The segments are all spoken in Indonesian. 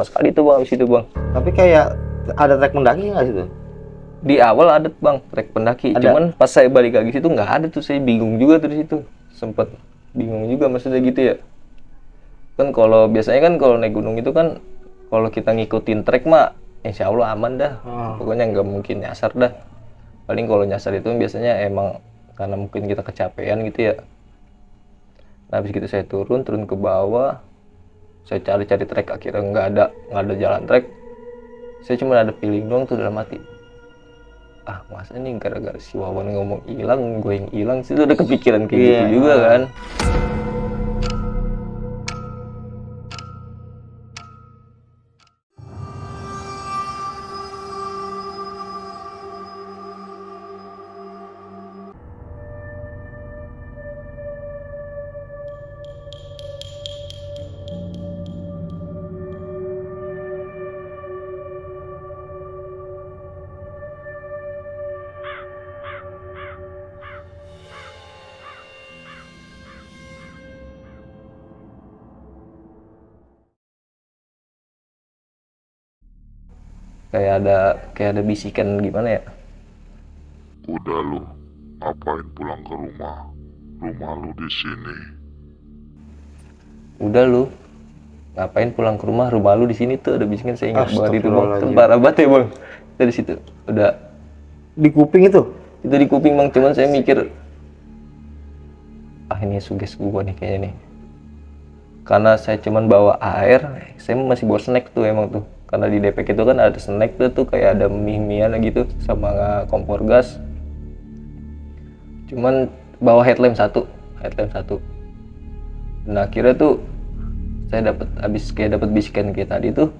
sama sekali tuh bang di situ bang. Tapi kayak ada trek mendaki nggak situ? Di awal ada bang trek pendaki, Ada. cuman pas saya balik lagi situ nggak ada tuh, saya bingung juga tuh di situ, sempet bingung juga maksudnya gitu ya. Kan kalau biasanya kan kalau naik gunung itu kan kalau kita ngikutin trek mah insya Allah aman dah, pokoknya nggak mungkin nyasar dah. Paling kalau nyasar itu biasanya emang karena mungkin kita kecapean gitu ya. Nah habis gitu saya turun ke bawah, saya cari-cari trek, akhirnya nggak ada jalan trek. Saya cuma ada feeling doang tuh dalam hati, ah masa nih gara-gara si Wawan ngomong hilang gue yang hilang sih, udah kepikiran kayak gitu juga kan. Kayak ada bisikan gimana ya, Udah lu, ngapain pulang ke rumah? Rumah lu di sini. udah lu ngapain pulang ke rumah lu di sini tuh, ada bisikan. Saya ingat banget itu bang, Astagfirullahaladzim. parah banget ya bang. Dari situ udah Di kuping itu? di kuping bang, cuman saya mikir ah ini suges gua nih kayaknya nih, karena saya cuman bawa air, saya masih bawa snack tuh emang tuh, karena di DPK itu kan ada snack tuh kayak ada mie-mian gitu sama kompor gas, cuman bawa headlamp satu. Nah akhirnya tuh saya dapat bisikan kayak tadi tuh,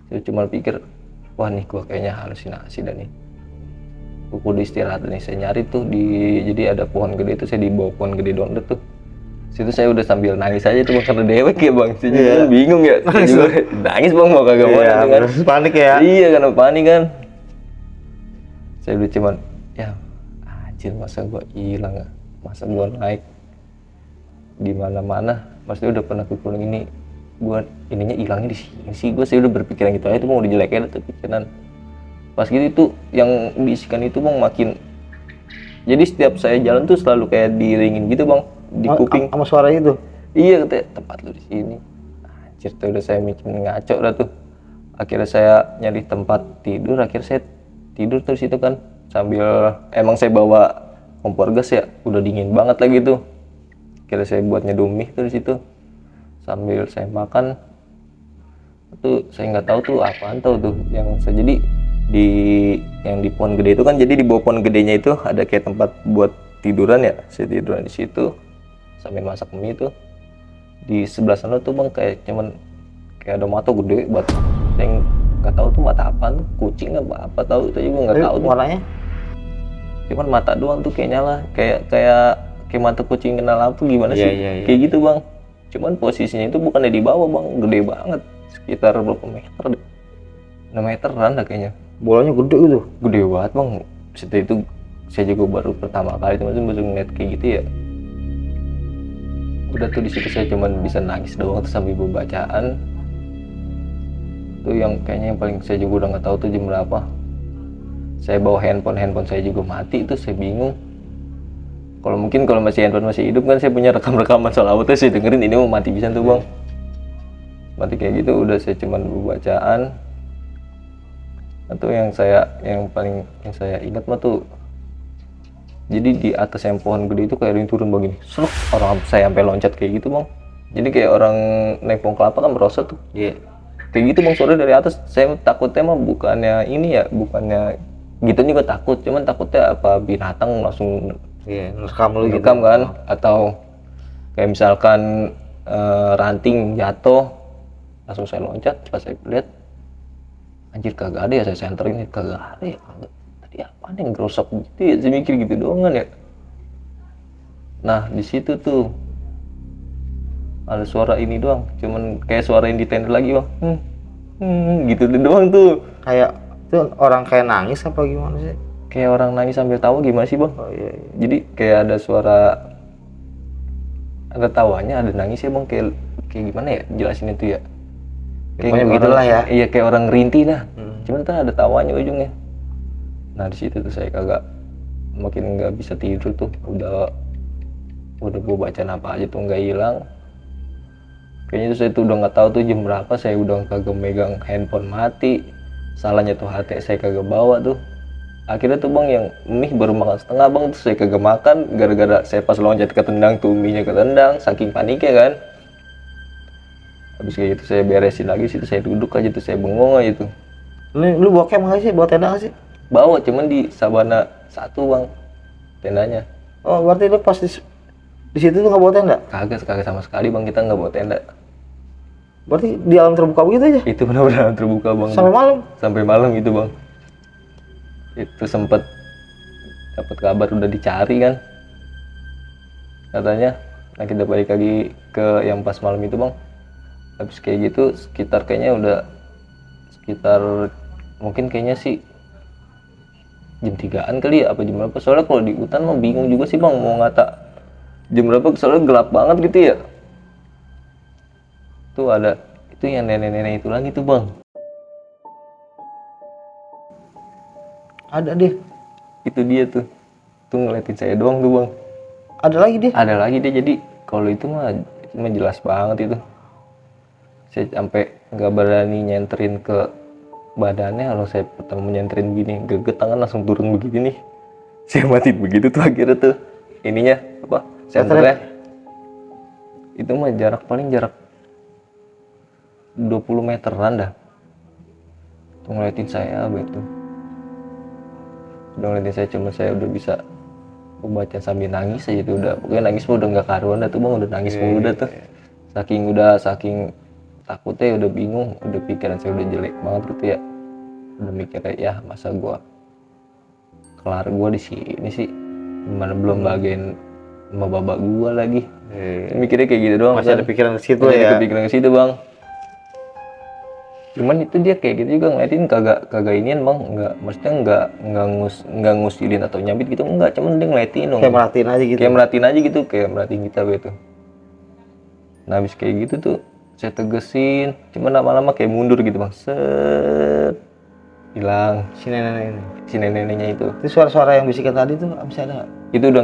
saya cuma pikir wah nih gua kayaknya halusinasi dan nih gua kudu istirahat nih. Saya nyari tuh jadi ada pohon gede tuh, saya di bawah pohon gede doang tuh. Situ saya udah sambil nangis aja tuh bang, karena dewek ya bang. Saya juga bingung ya, saya juga nangis bang, mau kagak mau kan. Panik ya? Iya karena panik kan. Saya udah cuman ya anjir, masa gua hilang, masa gua naik di mana-mana, maksudnya udah pernah pulang ini, gua ininya hilangnya di sini sih. Saya udah berpikiran gitu aja tuh, mau dijelekin tuh pikiran. Pas gitu itu yang bisikan itu bang makin, jadi setiap saya jalan tuh selalu kayak diringin gitu bang di kuping. Sama suara itu? Iya katanya, tempat lu di sini. Anjir tuh udah saya mikir ngaco dah tuh. Akhirnya saya nyari tempat tidur, akhirnya saya tidur terus itu kan sambil emang saya bawa kompor gas ya, udah dingin banget lagi tuh. Akhirnya saya buat nyeduh mie tuh di situ sambil saya makan. Tuh saya nggak tahu tuh apaan tuh yang saya jadi yang di pohon gede itu kan, jadi di bawah pohon gedenya itu ada kayak tempat buat tiduran ya. Saya tiduran di situ sambil masak mie itu. Di sebelah sana tuh bang kayak ada mata gede buat, saya nggak tahu tuh mata apaan, kucing apa tahu itu juga nggak tahu tuh. Warnanya? Cuman mata doang tuh kayak nyala, kayak mata kucing kena lampu gimana sih? Iya. Kayak gitu bang. Cuman posisinya itu bukannya di bawah bang, gede banget, sekitar berapa meter deh, 6 meteran dah kayaknya. Bolanya gede gitu? Gede banget bang. Setelah itu saya juga baru pertama kali teman baru ngeliat kayak gitu ya. Udah tuh di situ saya cuman bisa nangis doang tuh sambil bacaan. Tuh yang kayaknya yang paling saya juga udah nggak tahu tuh jam berapa. Saya bawa handphone saya juga mati tuh, saya bingung. Kalau mungkin kalau handphone masih hidup kan saya punya rekaman sholawat tuh, saya dengerin, ini mau mati bisa tuh bang. Mati kayak gitu udah saya cuman bacaan. Atau yang saya ingat mah tuh, jadi di atas yang pohon gede itu kayak ada yang turun begini, seruk, orang saya sampai loncat kayak gitu bang. Jadi kayak orang naik pohon kelapa kan merosot tuh. Iya. Kayak gitu bang, suara dari atas. Saya takutnya mah bukannya ini ya, bukannya gitu juga takut, cuman takutnya apa binatang langsung Nerekam lu gitu kan, atau kayak misalkan ranting jatuh, langsung saya loncat. Pas saya lihat anjir kagak ada ya, saya senterin kagak ada ya, tadi apaan yang gerosok gitu ya, saya mikir gitu doang kan ya. Nah di situ tuh ada suara ini doang, cuman kayak suara yang di tender lagi bang, gitu doang tuh. Kayak itu orang kayak nangis apa gimana sih? Kayak orang nangis sambil tawa gimana sih bang? Oh iya. Jadi kayak ada suara, ada tawanya, ada nangisnya bang, kayak gimana ya jelasin itu ya. Pokoknya begitulah ya. Iya, kayak orang ngerintih dah. Hmm. Cuman tuh ada tawanya ujungnya. Nah di situ tuh saya kagak, makin nggak bisa tidur tuh. Udah gue bacaan apa aja tuh nggak hilang. Kayaknya tuh saya tuh udah nggak tahu tuh jam berapa, saya udah kagak megang handphone, mati. Salahnya tuh HT saya kagak bawa tuh. Akhirnya tuh bang, yang mie baru makan setengah bang, tuh saya kagak makan gara-gara saya pas loncat ketendang tuh mie-nya ketendang, saking paniknya kan. Habis kayak gitu saya beresin lagi, situ saya duduk aja tuh, saya bengong aja tuh. Lu bawa camp nggak sih? Bawa tenda nggak sih? Bawa, cuman di Sabana 1 bang tendanya. Oh berarti lu pas di situ tuh nggak bawa tenda? Kagak sama sekali bang, kita nggak bawa tenda. Berarti di alam terbuka begitu aja? Itu benar-benar terbuka bang. Sampai malam? Sampai malam gitu bang. Itu sempet dapat kabar udah dicari kan, katanya. Nah kita balik lagi ke yang pas malam itu bang. Habis kayak gitu sekitar kayaknya udah sekitar mungkin kayaknya sih jam 3-an kali ya, apa jam berapa, soalnya kalau di hutan mah bingung juga sih bang mau ngata jam berapa, soalnya gelap banget gitu ya. Tuh ada itu yang nenek-nenek itu lagi tuh bang. Ada deh. Itu dia tuh ngeliatin saya doang tuh bang. Ada lagi deh. Ada lagi dia, jadi kalau itu mah jelas banget itu. Saya sampai nggak berani nyenterin ke badannya. Kalau saya pertama nyenterin begini, geget tangan langsung turun begini nih. Saya mati begitu tuh akhirnya tuh ininya apa, senternya. Itu mah paling jarak 20 meteran dah. Tuh ngeliatin saya begitu. Udah ngeliatin saya, cuma saya udah bisa membaca sambil nangis aja tuh, udah pokoknya nangis mah udah nggak karuan dah tuh bang, udah nangis mulu dah tuh. Saking takutnya, udah bingung, udah pikiran saya udah jelek banget gitu ya. Udah mikirnya ya masa gua kelar gua di sini sih, gimana belum bagian sama babak gua lagi. Mikirnya kayak gitu doang. Masih ada pikiran ke situ Masih ya. ada kepikiran ke situ bang. Cuman itu dia kayak gitu juga ngeliatin, kagak inian bang, maksudnya nggak ngusilin atau nyambit gitu, enggak, cuman dia ngeliatin dong. Kayak merhatiin aja gitu. Kayak merhatiin kita gitu. Nah habis kayak gitu tuh saya tegesin, cuman lama-lama kayak mundur gitu bang, set hilang Si nenek ini. si neneknya itu. Itu suara-suara yang bisikan tadi tuh masih ada nggak? Itu udah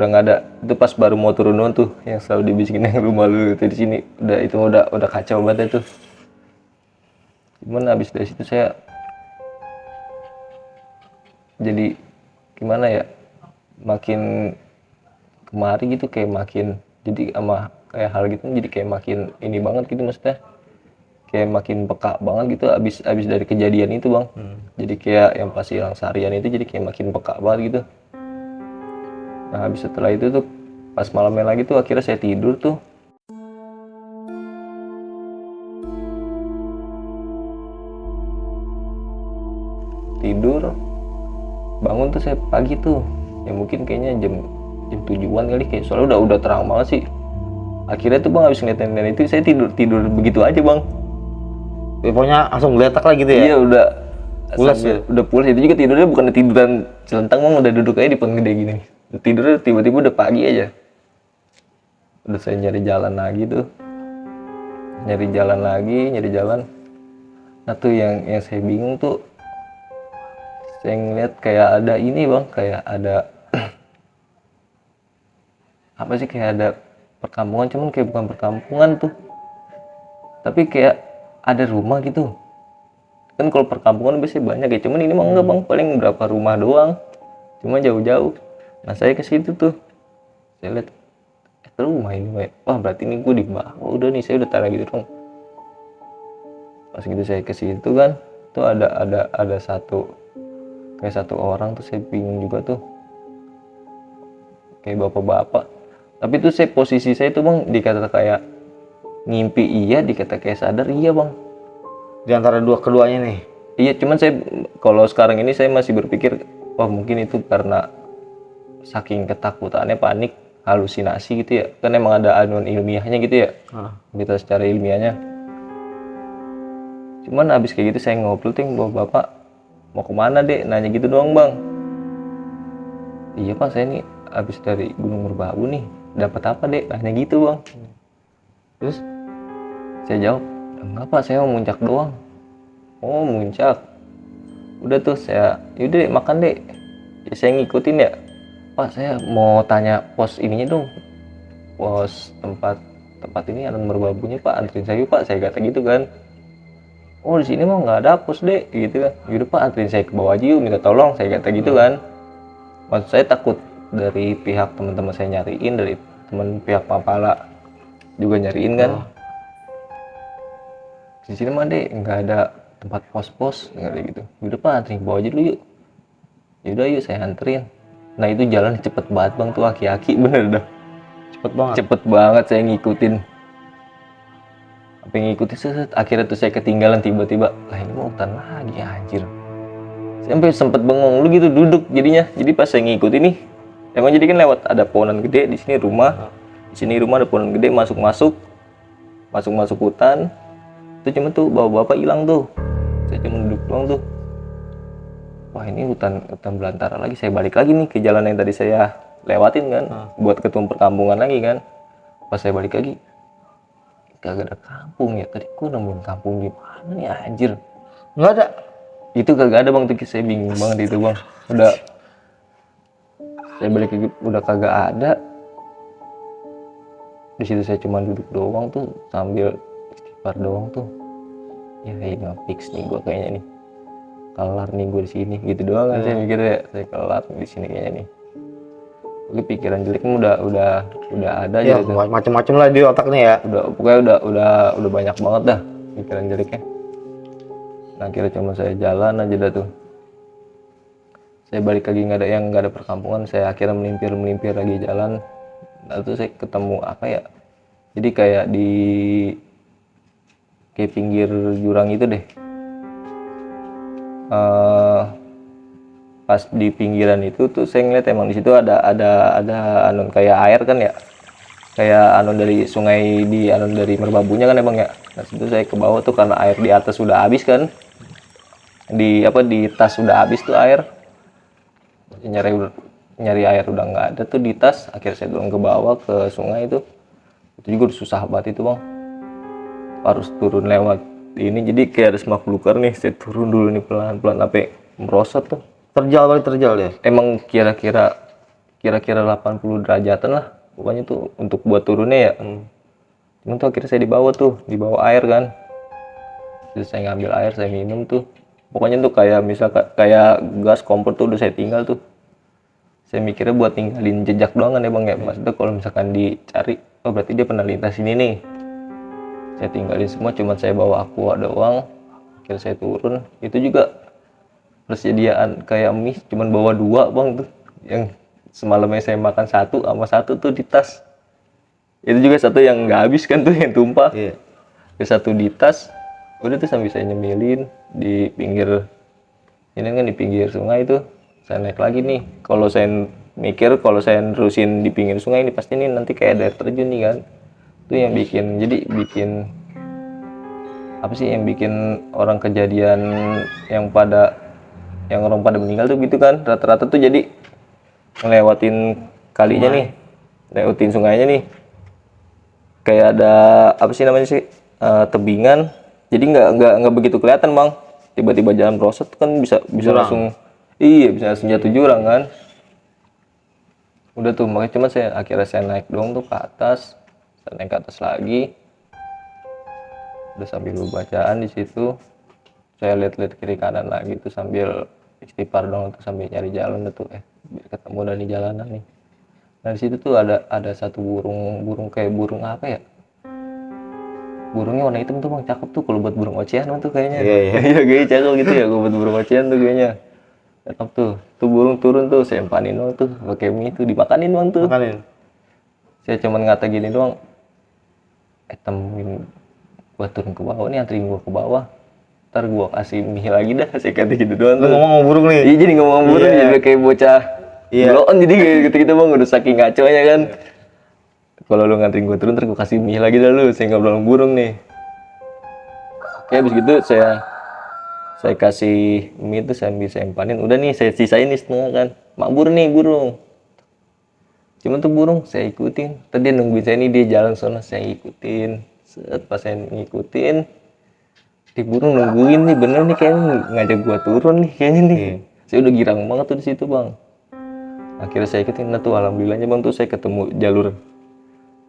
nggak ada. Itu pas baru mau turun tuh yang selalu dibisikin yang rumah lu itu di sini, udah kacau banget itu. Cuman abis dari situ saya jadi gimana ya, makin kemari gitu kayak makin jadi sama kayak hal gitu, jadi kayak makin ini banget gitu, maksudnya kayak makin peka banget gitu abis dari kejadian itu bang. Jadi kayak yang pas hilang seharian itu jadi kayak makin peka banget gitu. Nah habis setelah itu tuh pas malamnya lagi tuh akhirnya saya tidur tuh. Tidur, bangun tuh saya pagi tuh, ya mungkin kayaknya jam 7-an kali, kayak soalnya udah terang banget sih. Akhirnya tuh bang habis ngeliatin nenek itu saya tidur begitu aja bang. Ya, pokoknya langsung geletak lah gitu ya. Iya udah Pulas ya? Udah pulas. Itu juga tidurnya bukan tiduran celentang bang, udah duduk aja di pohon gede gini. Tidurnya tiba-tiba udah pagi aja. Udah saya nyari jalan lagi tuh, nyari jalan. Nah tuh yang saya bingung tuh, saya ngeliat kayak ada ini bang, kayak ada apa sih, kayak ada perkampungan, cuman kayak bukan perkampungan tuh, tapi kayak ada rumah gitu kan. Kalau perkampungan biasanya banyak ya, cuman ini mah enggak bang, paling berapa rumah doang, cuma jauh-jauh. Nah saya ke situ tuh, saya lihat rumah ini, wah berarti ini gue di bawah. Udah nih saya udah taruh gitu dong. Pas gitu saya ke situ kan, tuh ada satu orang tuh, saya bingung juga tuh, kayak bapak-bapak. Tapi tuh posisi saya tuh bang, dikata kayak ngimpi iya, dikata kayak sadar iya bang. Di antara keduanya nih. Iya, cuman saya kalau sekarang ini saya masih berpikir, wah mungkin itu karena saking ketakutannya, panik, halusinasi gitu ya. Kan emang ada anuan ilmiahnya gitu ya, kita secara ilmiahnya. Cuman abis kayak gitu saya ngobrol tuh, bapak mau kemana dek, nanya gitu doang bang. Iya pak, saya nih abis dari Gunung Merbabu nih, dapat apa dek, nanya gitu bang. Terus saya jawab, enggak pak, saya mau muncak doang. Oh muncak, udah tuh saya yaudah deh, makan deh. Ya, saya ngikutin ya pak, saya mau tanya pos ininya dong, pos tempat tempat ini Anon Merbabunya pak, anterin saya yuk pak, saya kata gitu kan. Oh di sini mah nggak ada pos deh gitu kan. Yaudah pak, anterin saya ke bawah aja yuk, minta tolong, saya kata gitu kan. Maksud saya takut dari pihak teman-teman saya nyariin, dari teman pihak Mapala juga nyariin kan. Di sini mah deh nggak ada tempat pos-pos nggak gitu. Yaudah pak, anterin ke bawah aja dulu yuk. Yaudah yuk, saya anterin. Nah itu jalan cepet banget bang, tuh aki-aki bener dah. Cepet banget. Cepet banget saya ngikutin. Sampai ngikutin set, akhirnya tuh saya ketinggalan tiba-tiba. Lah ini mau hutan lagi anjir. Sampai sempet bengong lu gitu duduk jadinya. Jadi pas saya ngikutin nih, emang jadi kan lewat ada pohonan gede di sini rumah. Di sini rumah ada pohonan gede, masuk hutan. Itu cuma tuh bapak-bapak hilang tuh. Saya cuma duduk doang tuh. Wah ini hutan belantara lagi. Saya balik lagi nih ke jalan yang tadi saya lewatin kan, buat ketemu perkampungan lagi kan. Pas saya balik lagi, kagak ada kampung ya. Tadi gua nemuin kampung di mana nih anjir? Nggak ada. Itu kagak ada bang, tuh saya bingung banget itu bang. Udah saya balik lagi udah kagak ada. Di situ saya cuma duduk doang tuh sambil istighfar doang tuh. Ya ini mah fix nih gua kayaknya nih. Kelar nih gue di sini gitu doang kan. Saya mikir ya, saya kelar di sini kayaknya nih. Oke, pikiran jelek udah ada Ya, aja tuh. macem-macem lah di otak nih ya. Pokoknya udah banyak banget dah pikiran jeleknya. Nah, akhirnya cuma saya jalan aja dah tuh. Saya balik lagi nggak ada perkampungan. Saya akhirnya melimpir lagi jalan. Nah, tuh saya ketemu apa ya? Jadi kayak di kayak pinggir jurang itu deh. Pas di pinggiran itu tuh saya ngeliat emang di situ ada anon kayak air kan ya, kayak anon dari sungai di anon dari Merbabunya kan emang ya. Nah situ saya ke bawah tuh karena air di atas sudah habis kan, di tas sudah habis tuh air, nyari air udah nggak ada tuh di tas. Akhirnya saya turun ke bawah ke sungai itu juga udah susah banget itu bang, harus turun lewat ini. Jadi kayak ada semak belukar nih, saya turun dulu nih pelan-pelan sampai merosot tuh. Terjal ya. Emang kira-kira 80 derajatan lah pokoknya tuh untuk buat turunnya ya. Cuman tuh akhirnya saya dibawa air kan. Terus saya ngambil air, saya minum tuh. Pokoknya tuh kayak kayak gas kompor tuh udah saya tinggal tuh. Saya mikirnya buat tinggalin jejak doang kan ya bang ya. Maksudnya kalau misalkan dicari, oh berarti dia pernah lintas ini nih. Saya tinggalin semua, cuman saya bawa aqua doang. Akhirnya saya turun, itu juga persediaan kayak mie cuman bawa 2 bang tuh, yang semalamnya saya makan 1 sama 1 tuh di tas. Itu juga 1 yang nggak habis kan tuh, yang tumpah. Iya. Terus 1 di tas, udah tuh sambil saya nyemilin di pinggir ini kan, di pinggir sungai itu. Saya naik lagi nih, kalau saya mikir kalau saya nerusin di pinggir sungai ini pasti nih nanti kayak ada air terjun nih kan. Itu yang bikin apa sih yang bikin orang kejadian yang orang pada meninggal tuh gitu kan, rata-rata tuh jadi ngelewatin kalinya nih, lewatin sungainya nih, kayak ada apa sih namanya sih, tebingan, jadi nggak begitu kelihatan bang. Tiba-tiba jalan merosot kan bisa langsung, iya bisa langsung jatuh jurang kan. Udah tuh makanya cuma akhirnya saya naik doang tuh ke atas. Saya naik ke atas lagi, udah sambil bacaan di situ. Saya lihat kiri kanan lagi tuh sambil istighfar dong tuh, sambil nyari jalan tuh biar ketemu dari jalanan nih. Nah di situ tuh ada satu burung kayak burung apa ya, burungnya warna hitam tuh bang, cakep tuh kalau buat burung ocehan tuh kayaknya. Iya kayaknya cakep gitu ya kalau buat burung ocehan tuh kayaknya cakep tuh burung turun tuh, saya empanin doang tuh pakai mie tuh, dimakanin doang tuh. Saya cuman ngata gini doang, temenin gua turun ke bawah nih, anterin gua ke bawah, ntar gua kasih mie lagi dah, saya kata gitu doang tuh. Ngomong burung nih. Iya jadi ngomong burung, jadi kayak bocah bloon, jadi kayak gitu bang, udah saking ngaconya kan. Kalau lu nganterin gua turun, ntar gua kasih mie lagi dah lu, saya ngobrol sama burung nih. Oke, habis gitu saya kasih mie itu sambil saya empanin, udah nih saya sisain nih setengah kan, makbur nih burung. Cuman tuh burung saya ikutin, tadi dia nungguin saya nih, dia jalan sana, saya ikutin. Set, pas saya ngikutin, di burung nungguin nih, bener nih kayaknya ngajak gua turun nih kayaknya nih. Saya udah girang banget tuh di situ bang. Akhirnya saya ikutin, nah tuh alhamdulillahnya bang tuh saya ketemu jalur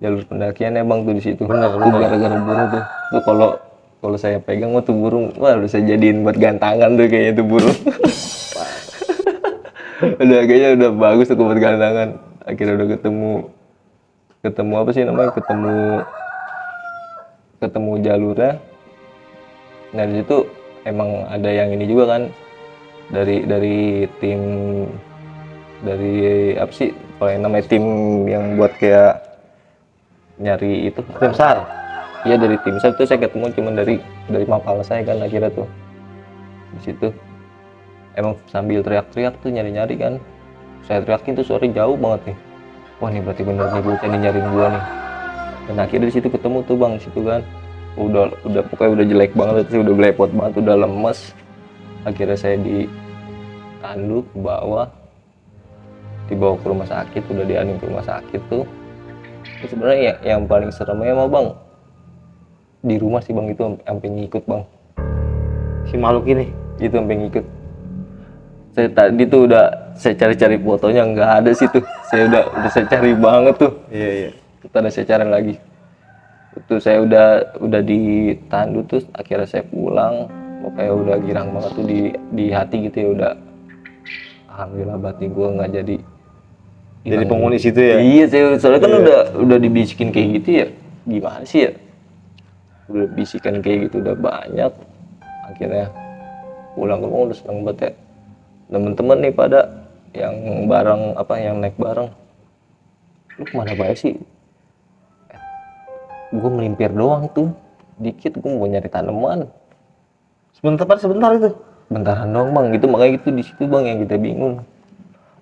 pendakiannya bang tuh di situ. Bener. Gara-gara burung tuh kalau saya pegang tuh burung, wah udah saya jadiin buat gantangan tuh kayaknya tuh burung. Udah kayaknya udah bagus tuh buat gantangan. Akhirnya udah ketemu apa sih namanya, ketemu jalurnya. Nah di situ emang ada yang ini juga kan, dari tim, dari apa sih kalau yang namanya tim yang buat kayak nyari itu Tim SAR. iya dari tim SAR tuh saya ketemu cuma dari mapala saya kan. Akhirnya tuh di situ emang sambil teriak-teriak tuh nyari-nyari kan, saya teriakin tuh suara jauh banget nih, wah nih berarti bener nih bocah nih nyariin gua nih. Dan akhirnya di situ ketemu tuh bang, di situ kan udah pokoknya udah jelek banget sih, udah belepot banget, udah lemes. Akhirnya saya ditandu ke bawah, dibawa ke rumah sakit, udah dianin ke rumah sakit tuh. Terus sebenarnya yang paling seremnya mah bang di rumah sih bang, itu sampai ngikut bang, Si makhluk ini. itu sampai ngikut. Saya tadi tuh udah saya cari-cari fotonya, nggak ada sih tuh, saya udah saya cari banget tuh. Iya. Tadi saya cari lagi. Itu saya udah ditandu terus akhirnya saya pulang. Pokoknya udah girang banget tuh di hati gitu ya, udah alhamdulillah batin gua nggak jadi Penghuni situ ya. Iya, soalnya kan udah dibisikin kayak gitu ya. Gimana sih ya? Udah bisikan kayak gitu udah banyak. Akhirnya pulang ke rumah udah seneng banget ya. Temen-temen nih pada yang bareng yang naik bareng. Lu kemana baik sih? Gue melimpir doang tuh, dikit gue mau nyari tanaman. Sebentar itu. Bentaran doang bang, gitu makanya gitu di situ bang yang kita bingung.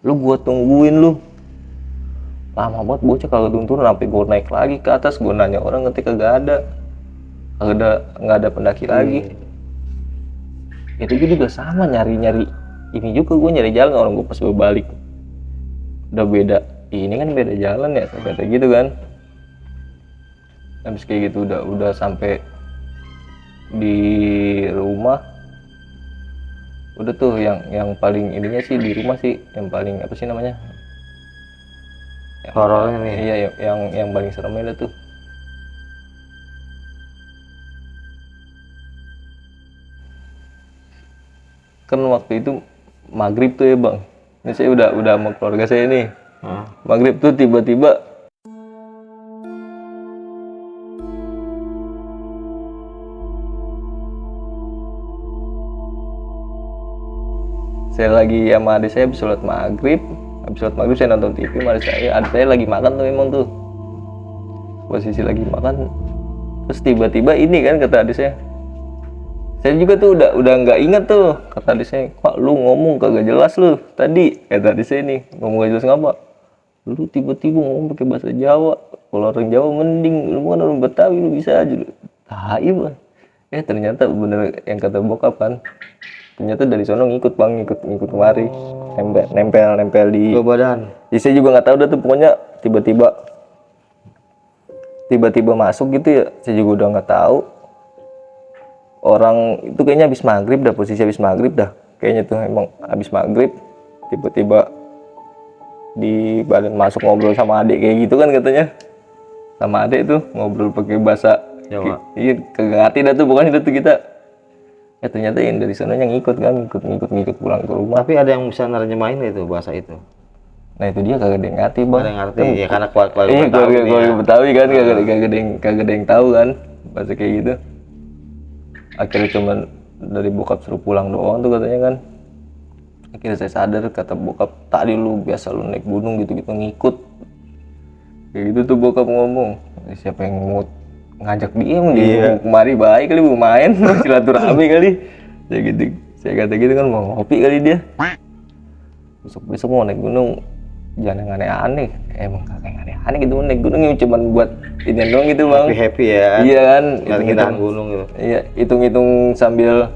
Lu gua tungguin lu, lama banget bocah kagak turun, sampai gue naik lagi ke atas, gue nanya orang ngerti kagak nggak ada pendaki lagi. Itu gue juga sama nyari ini juga, gue nyari jalan, orang gue pas gue balik udah beda, ini kan beda jalan ya, beda gitu kan. Habis kayak gitu udah sampai di rumah, udah tuh yang paling ininya sih di rumah sih, yang paling apa sih namanya, Horornya nih. iya yang paling seremnya tuh kan waktu itu maghrib tuh ya bang. Ini saya udah sama keluarga saya nih. Maghrib tuh tiba-tiba saya lagi sama adik saya habis sholat maghrib saya nonton TV sama adik saya lagi makan tuh emang tuh posisi lagi makan, terus tiba-tiba ini kan kata adik saya juga tuh udah nggak inget tuh, kata adik saya, Pak lu ngomong kagak jelas lu tadi, kata adik saya nih, ngomong gak jelas ngapa, lu tiba-tiba ngomong pakai bahasa Jawa, kalau orang Jawa mending, lu kan orang Betawi lu bisa aja lu, taib. Ternyata bener yang kata bokap kan, ternyata dari sono ngikut bang, ngikut kemari, nempel di badan. Ya, saya juga nggak tahu dah tuh, pokoknya tiba-tiba masuk gitu ya, saya juga udah nggak tahu. Orang itu kayaknya habis maghrib dah, posisi habis maghrib dah, kayaknya tuh emang habis maghrib, tiba-tiba di badan masuk ngobrol sama adik kayak gitu kan katanya, sama adik tuh ngobrol pakai bahasa Jawa. Iya, kagak ngerti dah tuh, pokoknya tuh kita. Ternyata yang dari sananya ngikut kan, ngikut pulang ke rumah. Tapi ada yang bisa nerjemahin itu bahasa itu. Nah itu dia kagak ada yang ngerti bang. Ada yang ngerti ya karena keluarga Iya, Betawi. keluarga Betawi kan, kagak ada yang tahu kan bahasa kayak gitu. Akhirnya cuman dari bokap suruh pulang doang tuh katanya kan. Akhirnya saya sadar, kata bokap, tadi lu biasa lu naik gunung gitu-gitu ngikut. Kayak gitu tuh bokap ngomong, siapa yang mau ngajak dia kemari baik kali mau main silaturahmi kali, saya kata gitu kan, mau ngopi kali dia, besok mau naik gunung jangan yang aneh-aneh, emang kagak yang aneh-aneh gitu, naik gunung yang cuman buat ini doang gitu bang, happy ya, iya kan, hitung gunung gitu, iya hitung sambil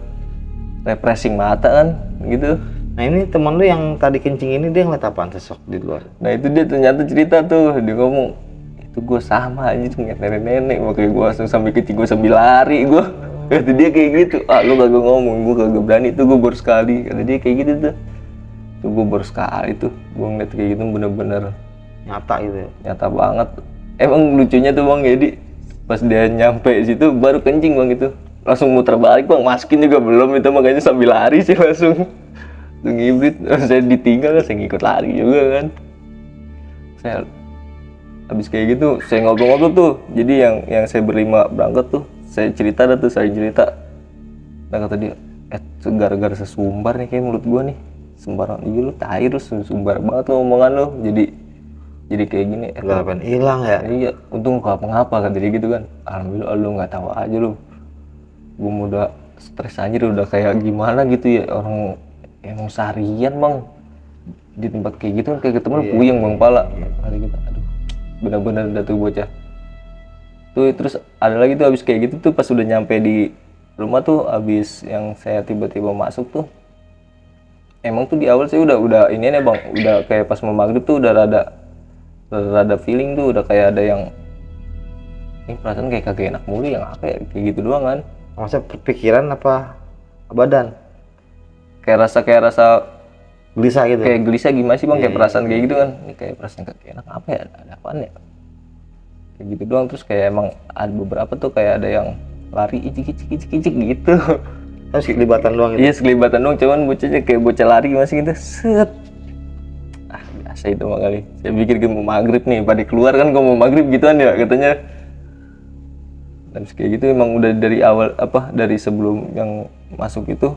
refreshing mata kan gitu. Nah ini teman lu yang tadi kencing ini dia ngeliat apaan sesok di luar? Nah itu dia ternyata cerita tuh, dia ngomong, itu gue sama aja tuh ngeliat nenek-nenek, makanya gue langsung sambil kecil gue sambil lari gue. Kata dia kayak gitu, lu kagak ngomong, gue kagak berani tuh, gue baru sekali. Kata dia kayak gitu tuh gue baru sekali tuh, gue ngeliat kayak gitu bener-bener Nyata gitu ya. nyata banget. Emang lucunya tuh bang, jadi pas dia nyampe situ baru kencing bang itu, langsung muter balik bang, masukin juga belum itu, makanya sambil lari sih langsung ngibrit. Saya ditinggal, saya ngikut lari juga kan. Saya habis kayak gitu saya ngobrol-ngobrol tuh, jadi yang saya berlima berangkat tuh, saya cerita dah tuh, saya cerita. Nah kata dia, gara-gara sesumbar nih kayak mulut gua nih, sembarangan iya lu tai, terus sumbar banget lo omongan lo, jadi kayak gini. Gak pengen hilang ya. Iya, untung gak apa-apa kata dia gitu kan. Alhamdulillah lu nggak tahu aja lu, gua udah stres anjir, udah kayak gimana gitu ya, orang emang seharian bang di tempat kayak gitu kan, kayak ketemu puyeng bang pala. Hari kita aduh benar-benar udah tuh bocah tuh. Terus ada lagi tuh abis kayak gitu tuh, pas udah nyampe di rumah tuh, abis yang saya tiba-tiba masuk tuh, emang tuh di awal saya udah ini nih bang, udah kayak pas mau maghrib tuh udah rada feeling tuh, udah kayak ada yang ini perasaan kayak kagak enak mulu, yang kayak gitu doang kan. Maksudnya pikiran apa badan? Kayak rasa Gelisah gitu. kayak gelisah gimana sih bang, kayak Iya, perasaan kayak gitu kan. Ini kayak perasaan kagak enak apa ya, ada apaan ya, kayak gitu doang. Terus kayak emang ada beberapa tuh kayak ada yang lari icik gitu. Terus kelibatan doang gitu. Iya sekelibatan doang, cuman bocahnya kayak bocah lari masih gitu, set. Biasa itu mah kali. Saya pikir gue mau maghrib nih, pada keluar kan, gue mau maghrib gituan ya katanya. Dan kayak gitu emang udah dari awal, dari sebelum yang masuk itu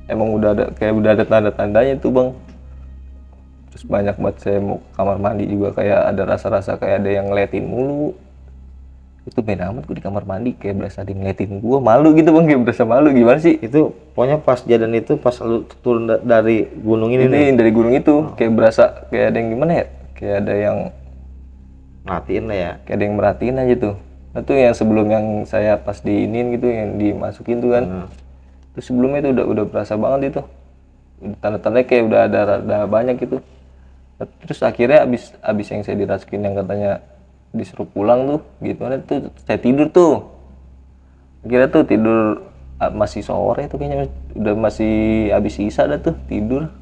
emang udah ada tanda-tandanya tuh bang. Terus banyak banget saya mau ke kamar mandi juga, kayak ada rasa-rasa kayak ada yang ngeliatin mulu. Itu beda amat, gue di kamar mandi kayak berasa ada yang ngeliatin gue, malu gitu bang, kayak berasa malu. Gimana sih Itu pokoknya pas kejadian itu pas lu turun dari gunung ini nih. dari gunung itu, kayak berasa kayak ada yang gimana ya, kayak ada yang Matiin lah ya. kayak ada yang merhatiin aja tuh. Nah tuh yang sebelum yang saya pas diinin gitu, yang dimasukin tuh kan, terus sebelumnya itu udah berasa banget itu, tanda-tandanya kayak udah ada banyak gitu. Terus akhirnya abis yang saya dirasukin yang katanya disuruh pulang tuh gimana tuh, saya tidur tuh, akhirnya tuh tidur masih sore tuh kayaknya, udah masih abis sisa dah tuh tidur.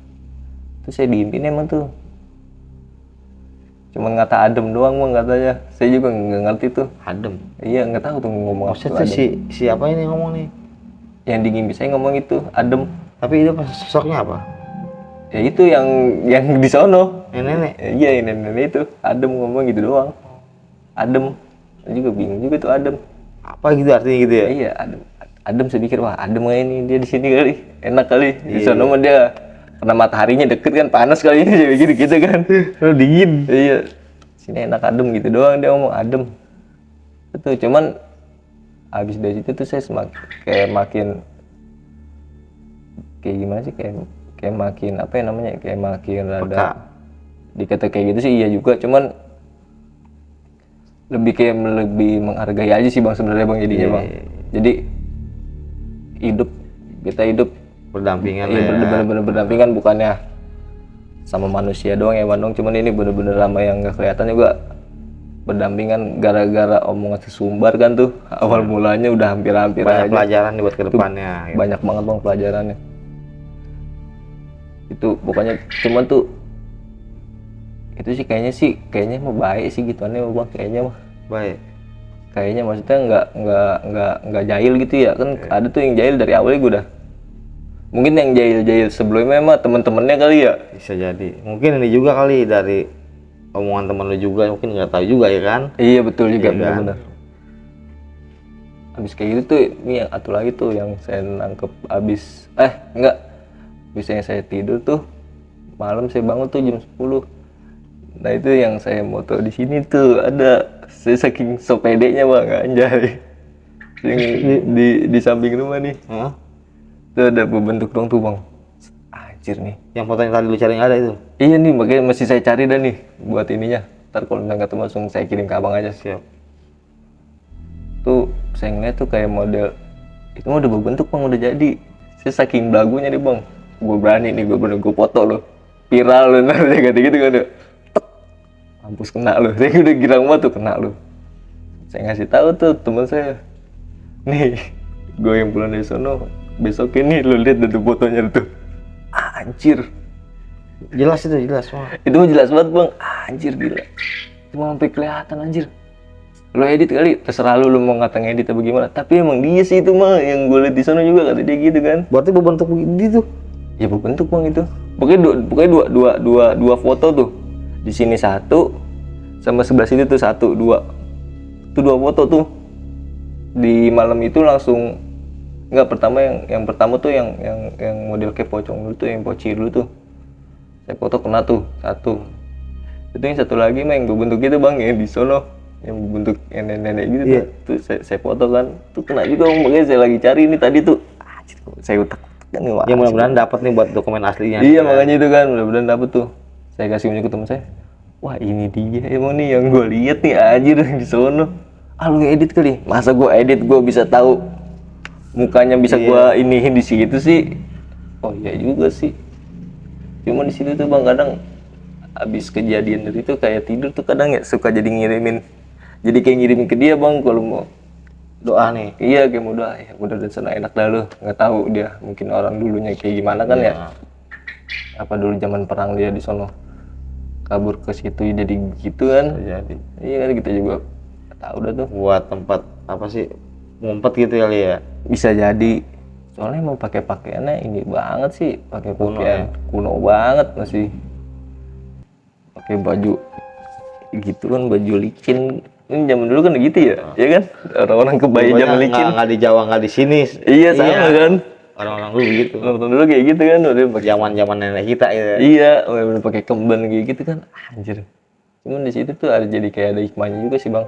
Terus saya diimpin emang tuh, cuman kata adem doang bang katanya, saya juga nggak ngerti tuh. Adem. Iya nggak tahu tuh ngomong apa tuh Maksudnya adem. siapa ini ngomong nih? Yang ngimpi saya ngomong itu adem. Tapi itu pas sosoknya apa? Ya itu yang di sono. Nenek. Iya ini nenek itu adem ngomong gitu doang. Adem. Saya juga bingung juga tuh adem. Apa gitu artinya gitu ya? Iya adem. Adem saya pikir wah adem aja ini dia di sini kali, enak kali. Di sono mah dia karena mataharinya deket kan, panas kali ini jadi gitu kan. Lu dingin. Iya. Sini enak adem gitu doang dia ngomong adem. Itu cuman habis dari situ tuh saya makin kayak gimana sih, kayak makin apa ya namanya, kayak makin rada Peka. dikata kayak gitu sih iya juga, cuman lebih menghargai aja sih bang sebenarnya bang jadinya bang. Jadi kita hidup Berdampingan iya, ya. bener-bener berdampingan, bukannya sama manusia doang ya Bandung, cuman ini bener-bener sama yang nggak kelihatan juga berdampingan. Gara-gara omongan sesumbar kan tuh awal mulanya udah hampir-hampir Banyak aja. pelajaran nih buat kedepannya. Gitu. Banyak banget bang pelajarannya itu, pokoknya cuman tuh itu sih kayaknya mau baik sih gituannya bang, kayaknya mah Baik. kayaknya maksudnya nggak jahil gitu ya kan. Ada tuh yang jahil dari awalnya gue udah, mungkin yang jahil sebelumnya mah temen-temennya kali ya. Bisa jadi. Mungkin ini juga kali dari omongan teman lu juga, mungkin nggak tahu juga ya kan? Iya betul juga, Iya kan? benar-benar. Abis kayak gitu tuh, ini yang satu lagi tuh yang saya nangkep abis yang saya tidur tuh malam, saya bangun tuh jam 10. Nah itu yang saya moto di sini tuh, ada saya saking sopedenya bang, anjay. Yang di samping rumah nih. Hah? Tuh ada berbentuk dong tuh bang. Anjir nih. Yang foto yang tadi lu cari nggak ada itu? Iya nih, makanya masih saya cari dah nih buat ininya. Ntar kalau misalnya ketemu langsung saya kirim ke abang aja. Siap. Tuh saya ngeliat tuh kayak model itu mah udah berbentuk bang, udah jadi. Saya saking belagunya nih bang, gue berani nih, gue foto lo, viral lo, ntar dia ganti gitu kan. Mampus kena lo, saya udah girang banget tuh kena lo. Saya ngasih tahu tuh teman saya, nih gue yang pulang dari sono besok ini lu lihat tuh fotonya tuh, anjir Jelas itu, jelas Bang. itu mah jelas banget bang, anjir gila, cuma sampai kelihatan anjir. Lo edit kali, terserah lu mau ngata ngedit atau bagaimana, tapi emang dia sih itu mah yang gue liat di sono juga kata dia gitu kan. Berarti berbentuk begitu. Ya berbentuk bang itu, pokoknya dua foto tuh, di sini satu, sama sebelah sini tuh satu, dua foto tuh. Di malam itu langsung, nggak pertama yang pertama tuh yang model kayak pocong dulu tuh, yang poci dulu tuh, saya foto kena tuh satu. Itu yang satu lagi mah yang berbentuk gitu bang, yang di sono, yang bentuk nenek-nenek gitu Iya. tuh saya foto kan, tuh kena juga bang, makanya saya lagi cari ini tadi tuh, anjir, saya utak kan nih. Ya mudah-mudahan dapat nih buat dokumen aslinya. Iya makanya itu kan, mudah-mudahan dapet tuh. Saya kasih unjuk ke temen saya. Wah ini dia emang nih yang gue lihat nih anjir di sono. Ah lu edit kali? Masa gue edit gue bisa tahu mukanya bisa gue iniin di situ sih? Oh iya juga sih. Cuma di situ tuh bang kadang abis kejadian dari itu kayak tidur tuh kadang ya suka jadi ngirimin. Jadi kayak ngirimin ke dia bang kalau mau Doa nih. iya kayak mau doa ya udah sana enak dah lu, nggak tahu dia mungkin orang dulunya kayak gimana kan ya, apa dulu zaman perang dia di sono kabur ke situ jadi gitu kan. Jadi Iya kan kita juga nggak tahu dah tuh, buat tempat apa sih, ngumpet gitu kali ya. bisa jadi soalnya emang pakai pakaiannya ini banget sih, pakai Kuno pakaian kuno banget, masih pakai baju gitu kan, baju licin. Ini zaman dulu kan gitu ya, ya kan orang-orang kebaya Pokoknya zaman licin. nggak di Jawa, nggak di sini. Iya sama kan, Orang-orang dulu begitu. orang dulu kayak gitu kan, udah pakai Zaman-zaman nenek kita ya. iya, udah pakai kemben kayak gitu kan, anjir. Cuman di situ tuh ada jadi kayak ada hikmahnya juga sih bang.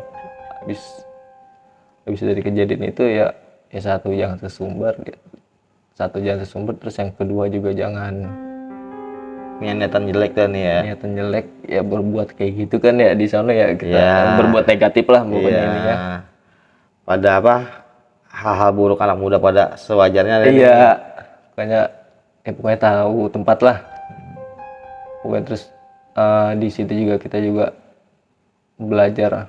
Habis dari kejadian itu ya satu jangan sesumbar, terus yang kedua juga jangan Niatan jelek dan ya. niatan jelek ya berbuat kayak gitu kan ya di sana ya kita Iya. berbuat negatif lah pokoknya ini ya. Pada apa, hal-hal buruk anak muda pada sewajarnya. Dan Iya, pokoknya tahu tempat lah. Pokoknya terus di situ juga kita juga belajar.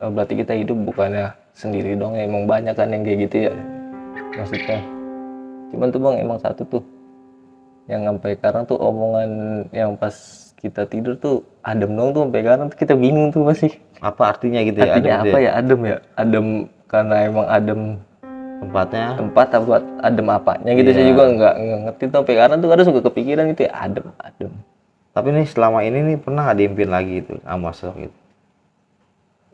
Berarti kita hidup bukannya sendiri dong, emang banyak kan yang kayak gitu ya. Maksudnya, cuman tuh bang emang satu tuh, yang sampai sekarang tuh omongan yang pas kita tidur tuh adem dong tuh, sampai sekarang tuh kita bingung tuh masih. apa artinya gitu ya? Artinya adem apa dia? ya adem ya? Adem karena emang adem Tempatnya. tempat apa adem apanya gitu, Iya. saya juga nggak ngerti tuh sampai sekarang tuh kadang suka kepikiran gitu ya adem. Tapi nih selama ini nih pernah nggak diimpin lagi itu sama sosok itu?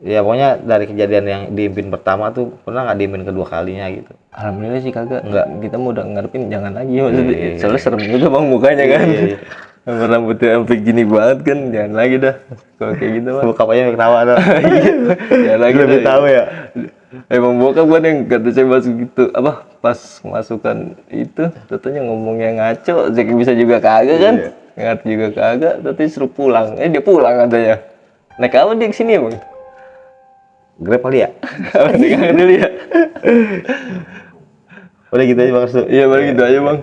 Ya pokoknya dari kejadian yang diimpin pertama tuh pernah nggak diimpin kedua kalinya gitu? Alhamdulillah sih kagak, Nggak. kita mau udah ngarepin jangan lagi maksudnya. Iya. Soalnya serem juga bang mukanya kan. Iya. Rambutnya sampai gini banget kan, jangan lagi dah kalau kayak gitu bang. Buka aja ketawa tuh. Jangan lagi Lebih dah. tahu ya. Emang bokap kan yang kata saya masuk gitu, apa pas masukan itu katanya ngomongnya ngaco, saya bisa juga kagak kan, ngerti juga kagak, tapi suruh pulang, dia pulang katanya. Naik apa dia kesini ya bang? Grab kali ya? Jangan dulu ya. Udah gitu aja Bang Restu. Iya baru gitu aja bang.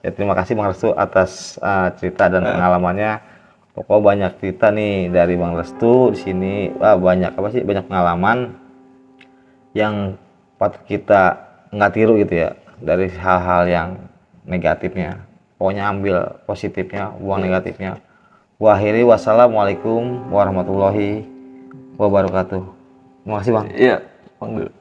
Ya terima kasih Bang Restu atas cerita dan pengalamannya. Pokoknya banyak cerita nih dari Bang Restu di sini. Wah, banyak apa sih? Banyak pengalaman yang patut kita nggak tiru gitu ya, dari hal-hal yang negatifnya. Pokoknya ambil positifnya, buang negatifnya. Wakhiri wassalamualaikum warahmatullahi wabarakatuh. Terima kasih Bang. Iya, bang dulu.